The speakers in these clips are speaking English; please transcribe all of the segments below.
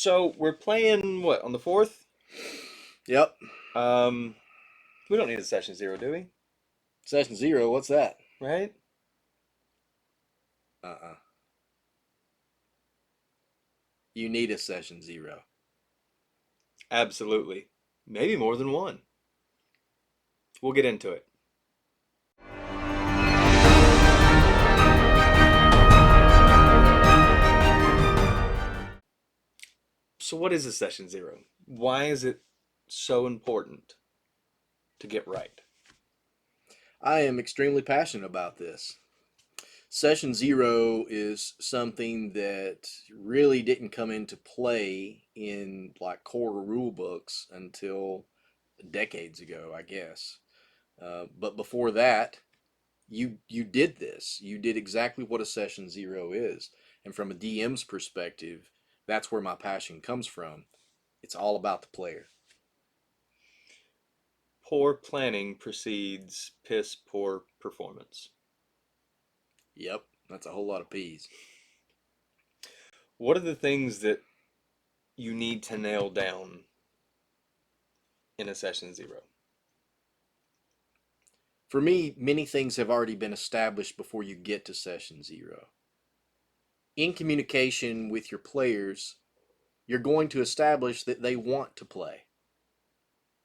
So we're playing what on the fourth? Yep. Um, we don't need a session zero, do we? Session zero, what's that? Right? Uh-uh. You need a session zero. Absolutely. Maybe more than one. We'll get into it. So what is a session zero? Why is it so important to get right? I am extremely passionate about this. Session zero is something that really didn't come into play in like core rule books until decades ago, I guess. But before that, you did this. You did exactly what a session zero is. And from a DM's perspective, that's where my passion comes from. It's all about the player. Poor planning precedes piss poor performance. Yep, that's a whole lot of peas. What are the things that you need to nail down in a session zero? For me, many things have already been established before you get to session zero. In communication with your players, you're going to establish that they want to play.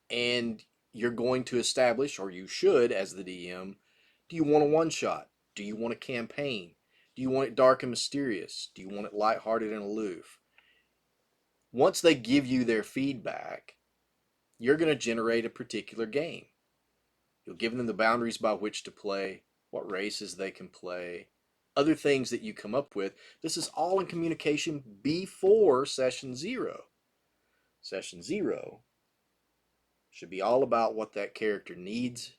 And you're going to establish, or you should as the DM, do you want a one shot? Do you want a campaign? Do you want it dark and mysterious? Do you want it lighthearted and aloof? Once they give you their feedback, you're going to generate a particular game. You'll give them the boundaries by which to play, what races they can play, other things that you come up with. This is all in communication before session zero. Session zero should be all about what that character needs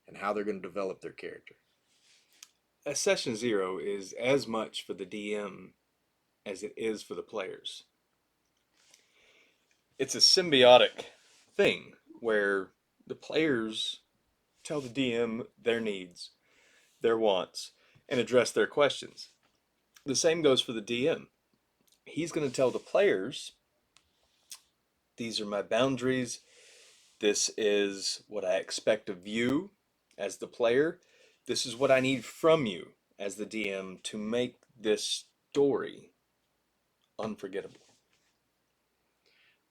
and how they're going to develop their character. A session zero is as much for the DM as it is for the players. It's a symbiotic thing where the players tell the DM their needs, their wants, and address their questions. The same goes for the DM. He's going to tell the players, these are my boundaries. This is what I expect of you as the player. This is what I need from you as the DM to make this story unforgettable.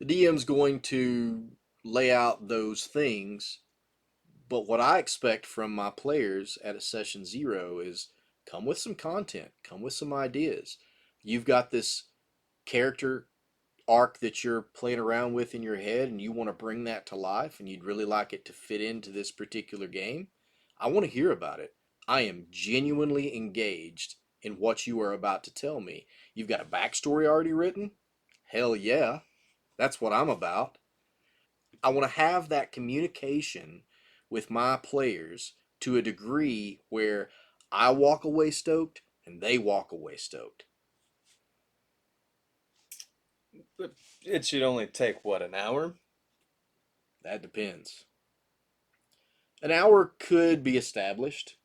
The DM's going to lay out those things, but what I expect from my players at a session zero is come with some content, come with some ideas. You've got this character arc that you're playing around with in your head and you want to bring that to life and you'd really like it to fit into this particular game. I want to hear about it. I am genuinely engaged in what you are about to tell me. You've got a backstory already written? Hell yeah. That's what I'm about. I want to have that communication with my players to a degree where I walk away stoked and they walk away stoked. But it should only take, what, an hour? That depends. An hour could be established.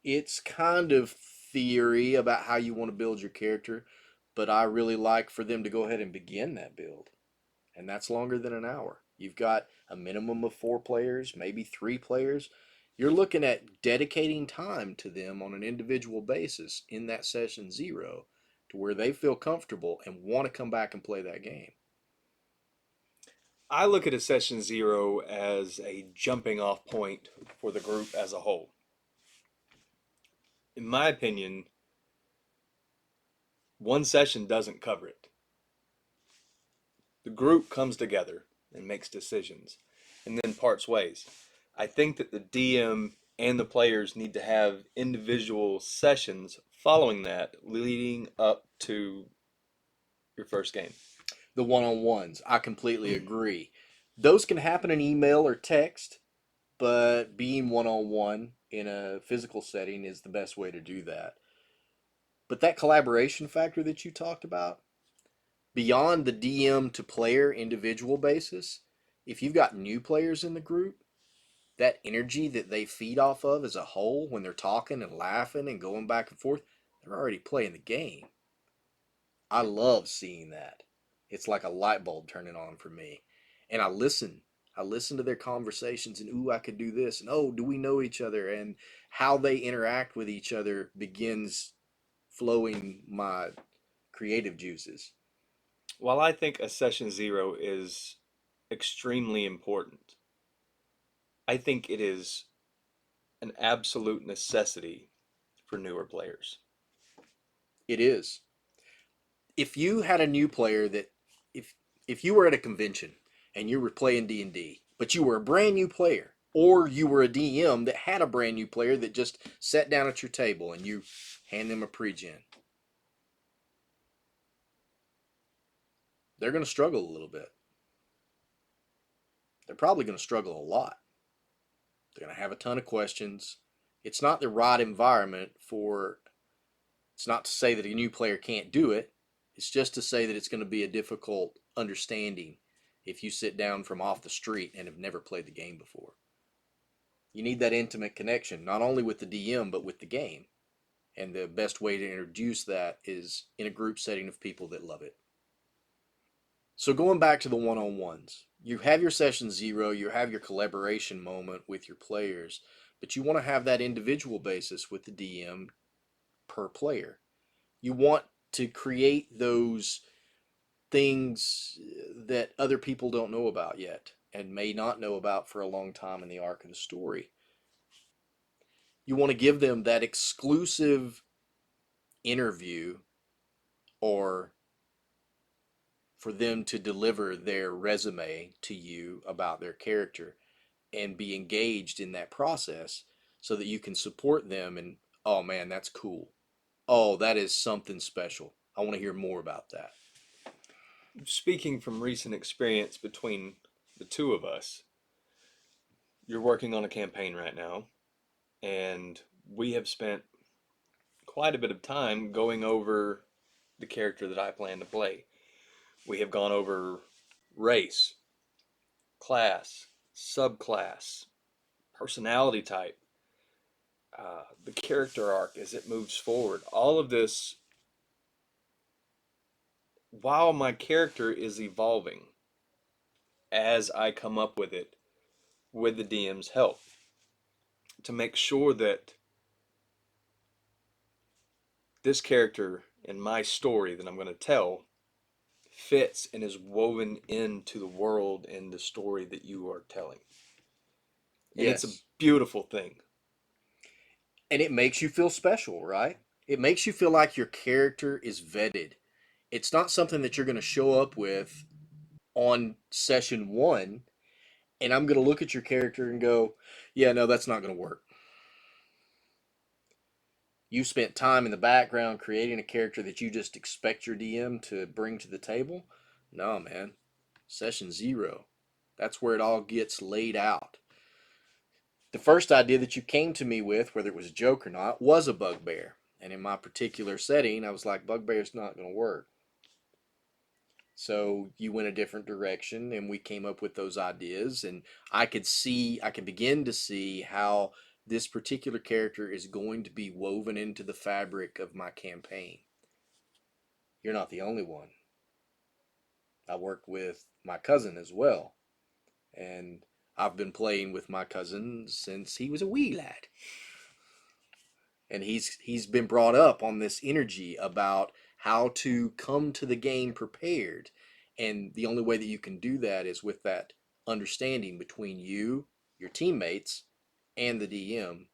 It's kind of theory about how you want to build your character, but I really like for them to go ahead and begin that build. And that's longer than an hour. You've got a minimum of 4 players, maybe 3 players. You're looking at dedicating time to them on an individual basis in that session zero to where they feel comfortable and want to come back and play that game. I look at a session zero as a jumping off point for the group as a whole. In my opinion, one session doesn't cover it. The group comes together and makes decisions and then parts ways. I think that the DM and the players need to have individual sessions following that, leading up to your first game. The one on ones, I completely agree. Those can happen in email or text, but being one on one in a physical setting is the best way to do that. But that collaboration factor that you talked about, beyond the DM to player individual basis, if you've got new players in the group, that energy that they feed off of as a whole when they're talking and laughing and going back and forth, they're already playing the game. I love seeing that. It's like a light bulb turning on for me. And I listen. I listen to their conversations and, ooh, I could do this. And, oh, do we know each other? And how they interact with each other begins flowing my creative juices. While I think a session zero is extremely important, I think it is an absolute necessity for newer players. It is. If you had a new player that, if if you were at a convention and you were playing D&D, but you were a brand new player, or you were a DM that had a brand new player that just sat down at your table and you hand them a pre-gen, they're going to struggle a little bit. They're probably going to struggle a lot. They're going to have a ton of questions. It's not the right environment for, it's not to say that a new player can't do it. It's just to say that it's going to be a difficult understanding if you sit down from off the street and have never played the game before. You need that intimate connection, not only with the DM, but with the game. And the best way to introduce that is in a group setting of people that love it. So going back to the one-on-ones, you have your session zero, you have your collaboration moment with your players, but you want to have that individual basis with the DM per player. You want to create those things that other people don't know about yet and may not know about for a long time in the arc of the story. You want to give them that exclusive interview, or for them to deliver their resume to you about their character and be engaged in that process so that you can support them and, oh man, that's cool. Oh, that is something special. I want to hear more about that. Speaking from recent experience between the two of us, you're working on a campaign right now, and we have spent quite a bit of time going over the character that I plan to play. We have gone over race, class, subclass, personality type, the character arc as it moves forward. All of this while my character is evolving as I come up with it with the DM's help to make sure that this character and my story that I'm going to tell fits and is woven into the world and the story that you are telling. And it's a Yes. beautiful thing. And it makes you feel special, right? It makes you feel like your character is vetted. It's not something that you're going to show up with on session one, and I'm going to look at your character and go, yeah, no, that's not going to work. You spent time in the background creating a character that you just expect your DM to bring to the table. No, man. Session zero. That's where it all gets laid out. The first idea that you came to me with, whether it was a joke or not, was a bugbear. And in my particular setting, I was like, bugbear's not going to work. So you went a different direction, and we came up with those ideas. And I could begin to see how this particular character is going to be woven into the fabric of my campaign. You're not the only one. I worked with my cousin as well. And I've been playing with my cousin since he was a wee lad. And he's been brought up on this energy about how to come to the game prepared. And the only way that you can do that is with that understanding between you, your teammates, and the DM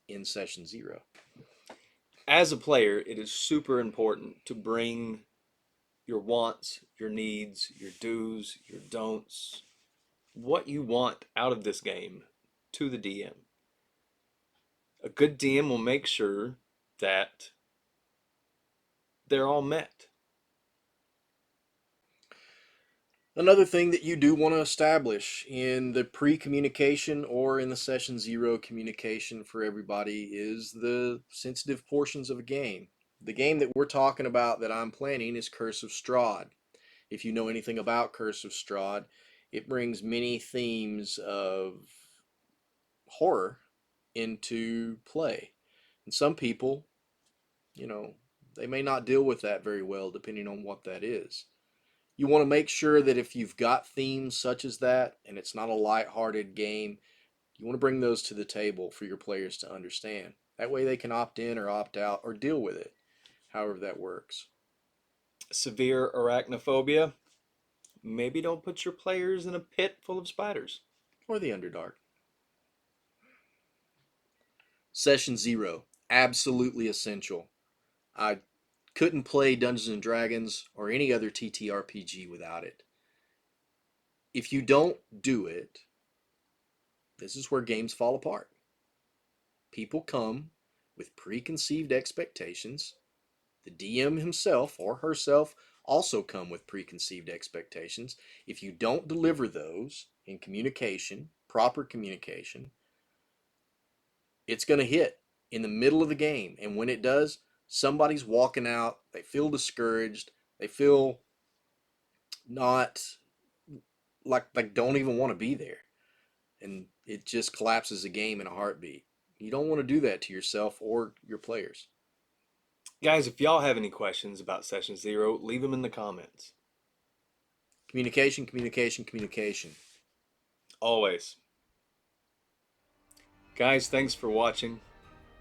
in session zero. As a player, it is super important to bring your wants, your needs, your do's, your don'ts, what you want out of this game to the DM. A good DM will make sure that they're all met. Another thing that you do want to establish in the pre-communication or in the session zero communication for everybody is the sensitive portions of a game. The game that we're talking about that I'm planning is Curse of Strahd. If you know anything about Curse of Strahd, it brings many themes of horror into play. And some people, you know, they may not deal with that very well depending on what that is. You want to make sure that if you've got themes such as that and it's not a lighthearted game, you want to bring those to the table for your players to understand. That way they can opt in or opt out or deal with it, however that works. Severe arachnophobia. Maybe don't put your players in a pit full of spiders. Or the Underdark. Session 0. Absolutely essential. I couldn't play Dungeons and Dragons or any other TTRPG without it. If you don't do it, this is where games fall apart. People come with preconceived expectations. The DM himself or herself also come with preconceived expectations. If you don't deliver those in communication, proper communication, it's going to hit in the middle of the game. And when it does, somebody's walking out, they feel discouraged, they feel not like don't even want to be there. And it just collapses the game in a heartbeat. You don't want to do that to yourself or your players. Guys, if y'all have any questions about Session 0, leave them in the comments. Communication, communication, communication. Always. Guys, thanks for watching.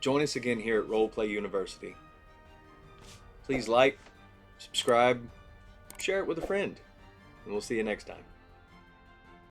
Join us again here at Roleplay University. Please like, subscribe, share it with a friend, and we'll see you next time.